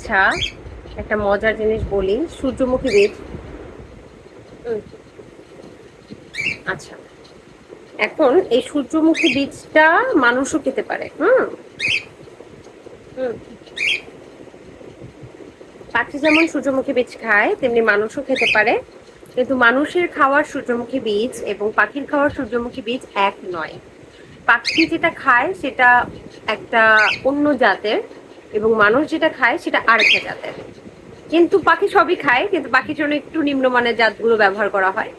আচ্ছা, একটা মজার জিনিস বলি, সূর্যমুখী বীজ। হুম, আচ্ছা, এখন এই সূর্যমুখী বীজটা মানুষও খেতে পারে। হুম হুম পাখি যেমন সূর্যমুখী বীজ খায়, তেমনি মানুষও খেতে পারে। কিন্তু মানুষের খাওয়ার সূর্যমুখী বীজ এবং পাখির খাওয়ার সূর্যমুখী বীজ এক নয়। পাখি যেটা খায় সেটা একটা অন্য জাতের, এবং মানুষ যেটা খায় সেটা আরেকটা জাতের। কিন্তু পাখি সবই খায়, কিন্তু পাখির জন্য একটু নিম্নমানের জাতগুলো ব্যবহার করা হয়।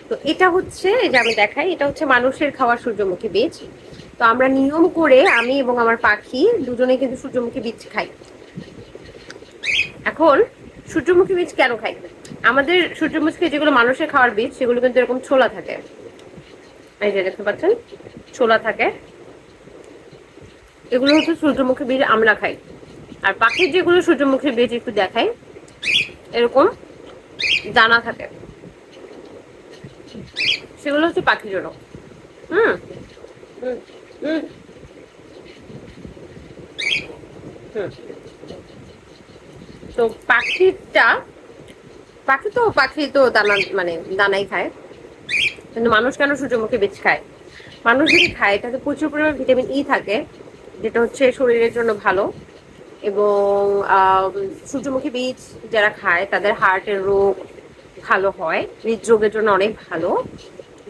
তো এটা হচ্ছে, এই যে আমি দেখাই, এটা হচ্ছে মানুষের খাওয়ার সূর্যমুখী বীজ। তো আমরা নিয়ম করে আমি এবং আমার পাখি দুজনে কিন্তু সূর্যমুখী বীজ খাই। এখন সূর্যমুখী বীজ কেন খাই? আমাদের সূর্যমুখী যেগুলো মানুষের খাওয়ার বীজ, সেগুলো কিন্তু এরকম ছোলা থাকে। এই যে দেখতে পাচ্ছেন, ছোলা থাকে। এগুলো হচ্ছে সূর্যমুখী বীজ আমরা খাই। আর পাখির যেগুলো সূর্যমুখী বীজ একটু দেখাই, এরকম দানা থাকে, সেগুলো হচ্ছে পাখির জন্য। হুম হুম হুম হুম তো পাখিটা, পাখি তো দানা, মানে দানাই খায়। কিন্তু মানুষ কেন সূর্যমুখী বীজ খায়? মানুষ যদি খায় তাতে প্রচুর পরিমাণে ভিটামিন ই থাকে, যেটা হচ্ছে শরীরের জন্য ভালো। এবং সূর্যমুখী বীজ যারা খায় তাদের হার্টের রোগ ভালো হয়, হৃদরোগের জন্য অনেক ভালো,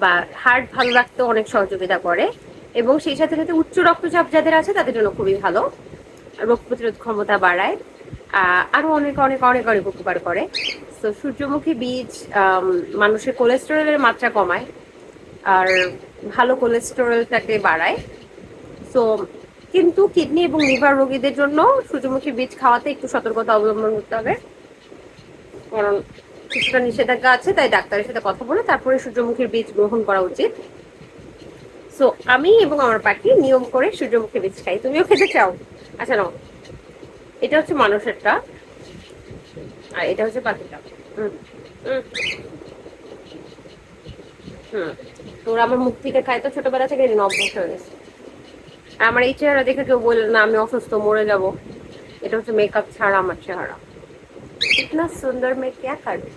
বা হার্ট ভালো রাখতে অনেক সহযোগিতা করে। এবং সেই সাথে সাথে উচ্চ রক্তচাপ যাদের আছে তাদের জন্য খুবই ভালো, রোগ প্রতিরোধ ক্ষমতা বাড়ায়, আরো অনেক অনেক অনেক অনেক উপকার করে। তো সূর্যমুখী বীজ মানুষের কোলেস্টেরলের মাত্রা কমায়, আর ভালো কোলেস্টেরলটাকে বাড়ায়। তো কিন্তু কিডনি এবং লিভার রোগীদের জন্য সূর্যমুখী বীজ খাওয়াতে একটু সতর্কতা অবলম্বন করতে হবে, কারণ কিছুটা নিষেধাজ্ঞা আছে। তাই ডাক্তারের সাথে কথা বলে তারপরে সূর্যমুখীর বীজ গ্রহণ করা উচিত। সো আমি এবং আমার পাখি নিয়ম করে সূর্যমুখী বীজ খাই। তুমিও খেতে চাও? আচ্ছা নাও, এটা হচ্ছে মানুষেরটা, আর এটা হচ্ছে পাখিটা। হুম হুম হুম তোরা আমার মুখ থেকে খাই তো ছোটবেলা থেকে, অভ্যাস হয়ে গেছে। আর আমার এই চেহারা দেখে কেউ বললে না আমি অসুস্থ, মরে যাব। এটা হচ্ছে মেকআপ ছাড়া আমার চেহারা। इतना सुंदर मैं क्या करूं।